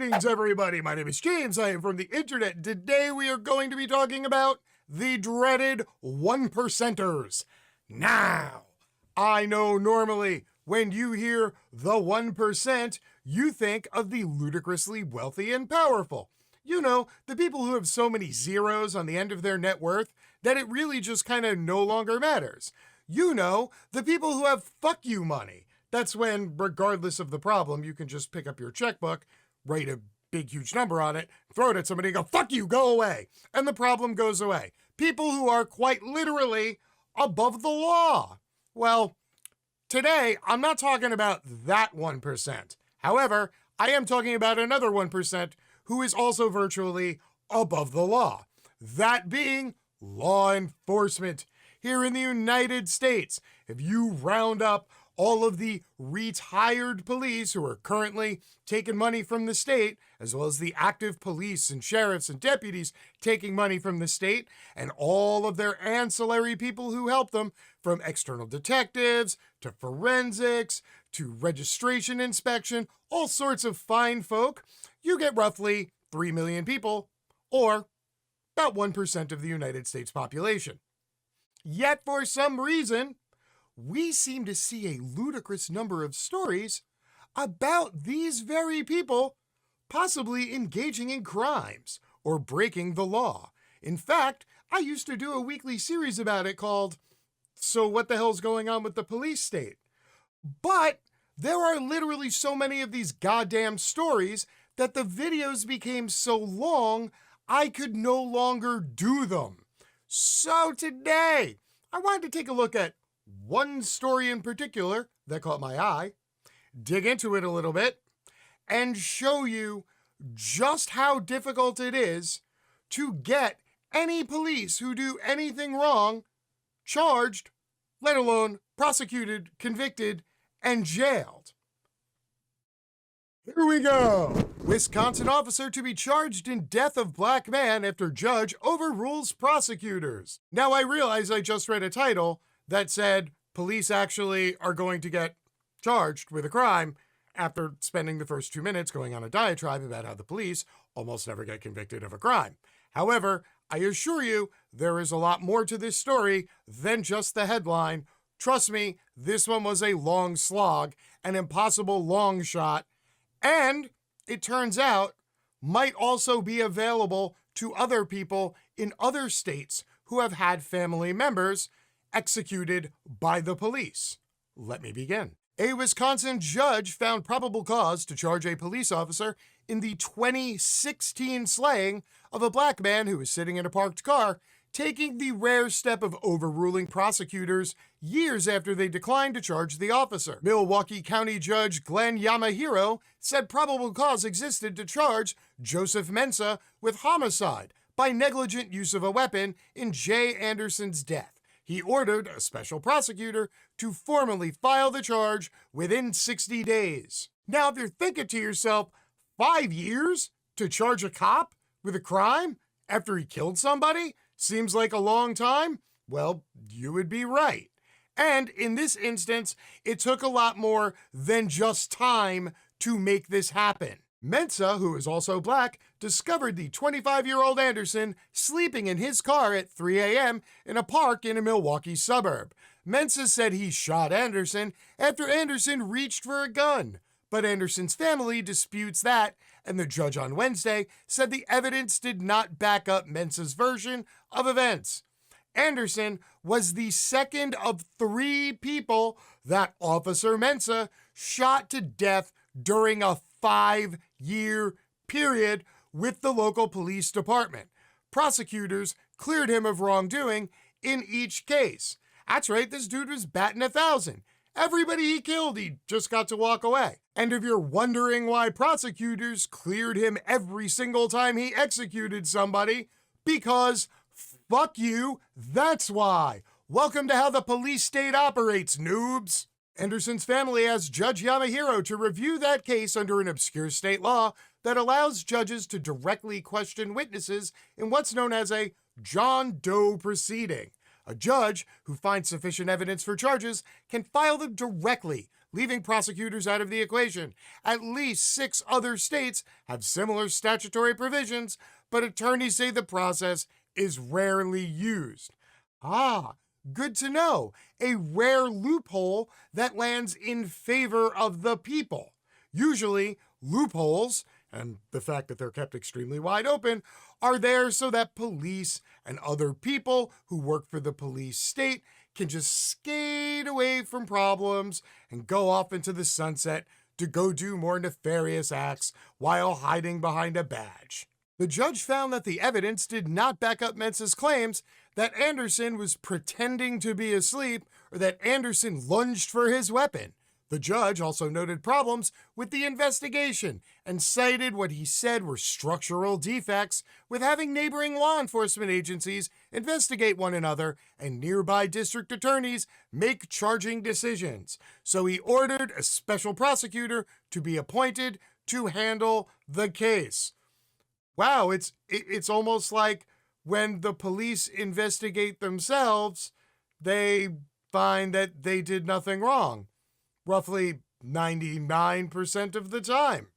Greetings, everybody. My name is James. I am from the internet. Today we are going to be talking about the dreaded 1%ers. Now, I know normally when you hear the 1%, you think of the ludicrously wealthy and powerful. You know, the people who have so many zeros on the end of their net worth that it really just kind of no longer matters. You know, the people who have fuck you money. That's when, regardless of the problem, you can just pick up your checkbook, write a big, huge number on it, throw it at somebody and go, fuck you, go away. And the problem goes away. People who are quite literally above the law. Well, today, I'm not talking about that 1%. However, I am talking about another 1% who is also virtually above the law. That being law enforcement. Here in the United States, if you round up all of the retired police who are currently taking money from the state, as well as the active police and sheriffs and deputies taking money from the state, and all of their ancillary people who help them, from external detectives to forensics to registration inspection, all sorts of fine folk, you get roughly 3 million people, or about 1% of the United States population. Yet for some reason, we seem to see a ludicrous number of stories about these very people possibly engaging in crimes or breaking the law. In fact, I used to do a weekly series about it called So What the Hell's Going On with the Police State? But there are literally so many of these goddamn stories that the videos became so long, I could no longer do them. So today, I wanted to take a look at one story in particular that caught my eye, dig into it a little bit, and show you just how difficult it is to get any police who do anything wrong charged, let alone prosecuted, convicted, and jailed. Here we go. Wisconsin officer to be charged in death of black man after judge overrules prosecutors. Now I realize I just read a title that said police actually are going to get charged with a crime after spending the first 2 minutes going on a diatribe about how the police almost never get convicted of a crime. However, I assure you, there is a lot more to this story than just the headline. Trust me, this one was a long slog, an impossible long shot, and it turns out might also be available to other people in other states who have had family members executed by the police. Let me begin. A Wisconsin judge found probable cause to charge a police officer in the 2016 slaying of a black man who was sitting in a parked car, taking the rare step of overruling prosecutors years after they declined to charge the officer. Milwaukee County Judge Glenn Yamahiro said probable cause existed to charge Joseph Mensah with homicide by negligent use of a weapon in Jay Anderson's death. He ordered a special prosecutor to formally file the charge within 60 days. Now, if you're thinking to yourself, 5 years to charge a cop with a crime after he killed somebody seems like a long time? Well, you would be right. And in this instance, it took a lot more than just time to make this happen. Mensah, who is also black, discovered the 25-year-old Anderson sleeping in his car at 3 a.m. in a park in a Milwaukee suburb. Mensah said he shot Anderson after Anderson reached for a gun. But Anderson's family disputes that, and the judge on Wednesday said the evidence did not back up Mensah's version of events. Anderson was the second of 3 people that Officer Mensah shot to death during a 5-year period with the local police department. Prosecutors cleared him of wrongdoing in each case. That's right, this dude was batting 1,000. Everybody he killed, he just got to walk away. And if you're wondering why prosecutors cleared him every single time he executed somebody, because fuck you, that's why. Welcome to how the police state operates, noobs. Anderson's family asked Judge Yamahiro to review that case under an obscure state law that allows judges to directly question witnesses in what's known as a John Doe proceeding. A judge who finds sufficient evidence for charges can file them directly leaving prosecutors out of the equation. At least 6 other states have similar statutory provisions, but attorneys say the process is rarely used. Ah, good to know. A rare loophole that lands in favor of the people. Usually, loopholes, and the fact that they're kept extremely wide open, are there so that police and other people who work for the police state can just skate away from problems and go off into the sunset to go do more nefarious acts while hiding behind a badge. The judge found that the evidence did not back up Mensa's claims that Anderson was pretending to be asleep or that Anderson lunged for his weapon. The judge also noted problems with the investigation and cited what he said were structural defects with having neighboring law enforcement agencies investigate one another and nearby district attorneys make charging decisions. So he ordered a special prosecutor to be appointed to handle the case. Wow, it's almost like when the police investigate themselves, they find that they did nothing wrong. Roughly 99% of the time.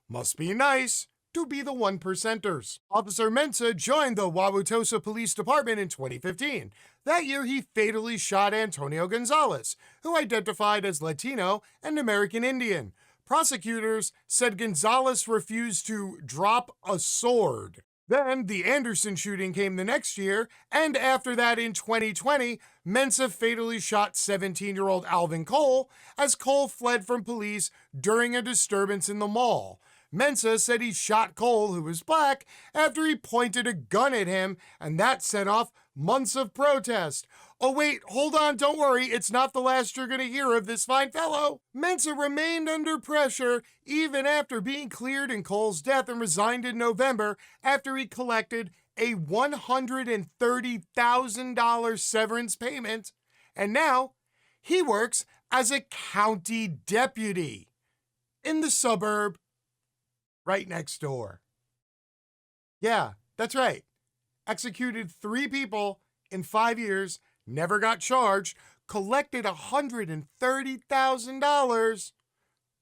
Must be nice to be the 1%ers. Officer Mensa joined the Wauwatosa Police Department in 2015. That year, he fatally shot Antonio Gonzalez, who identified as Latino and American Indian. Prosecutors said Gonzalez refused to drop a sword. Then the Anderson shooting came the next year, and after that in 2020, Mensa fatally shot 17-year-old Alvin Cole as Cole fled from police during a disturbance in the mall. Mensa said he shot Cole, who was black, after he pointed a gun at him, and that set off months of protest. Oh wait, hold on, don't worry, it's not the last you're going to hear of this fine fellow. Mensa remained under pressure even after being cleared in Cole's death and resigned in November after he collected a $130,000 severance payment. And now he works as a county deputy in the suburb right next door. Yeah, that's right. Executed 3 people in 5 years, never got charged, collected $130,000,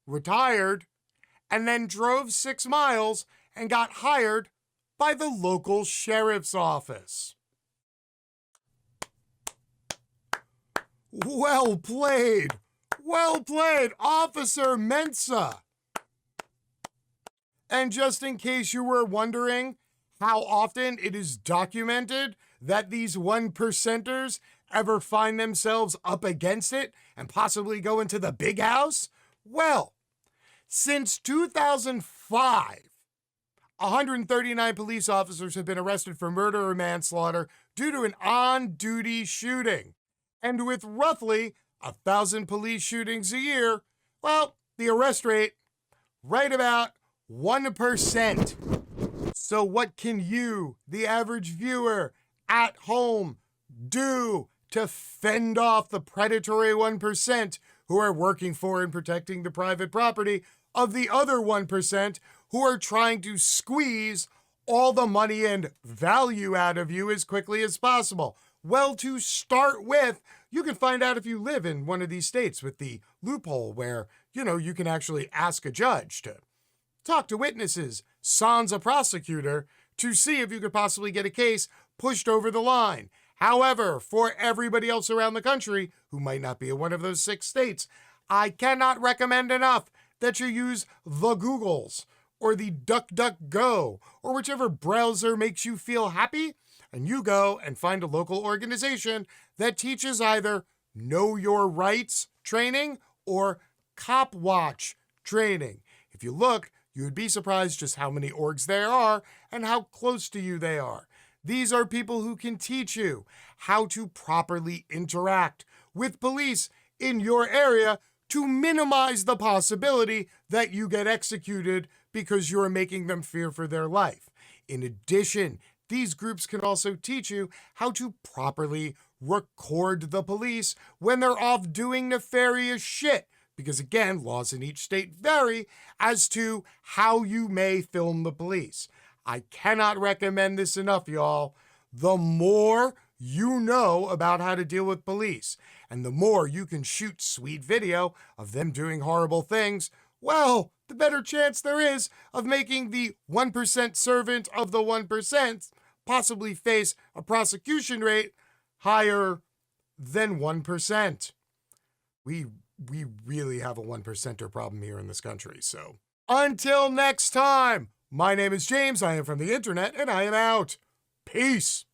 retired, and then drove 6 miles and got hired by the local sheriff's office. Well played, Officer Mensa. And just in case you were wondering how often it is documented that these 1%ers ever find themselves up against it and possibly go into the big house? Well, since 2005, 139 police officers have been arrested for murder or manslaughter due to an on-duty shooting. And with roughly 1,000 police shootings a year, well, the arrest rate, right about 1%. So what can you, the average viewer, at home, do to fend off the predatory 1% who are working for and protecting the private property of the other 1% who are trying to squeeze all the money and value out of you as quickly as possible? Well, to start with, you can find out if you live in one of these states with the loophole where, you can actually ask a judge to talk to witnesses, sans a prosecutor, to see if you could possibly get a case pushed over the line. However, for everybody else around the country who might not be in one of those 6 states, I cannot recommend enough that you use the Googles or the DuckDuckGo or whichever browser makes you feel happy, and you go and find a local organization that teaches either Know Your Rights training or Cop Watch training. If you look, you would be surprised just how many orgs there are and how close to you they are. These are people who can teach you how to properly interact with police in your area to minimize the possibility that you get executed because you're making them fear for their life. In addition, these groups can also teach you how to properly record the police when they're off doing nefarious shit. Because again, laws in each state vary as to how you may film the police. I cannot recommend this enough, y'all. The more you know about how to deal with police, And the more you can shoot sweet video of them doing horrible things, well, the better chance there is of making the 1% servant of the 1% possibly face a prosecution rate higher than 1%. We really have a 1%er problem here in this country. So until next time, my name is James. I am from the internet and I am out. Peace.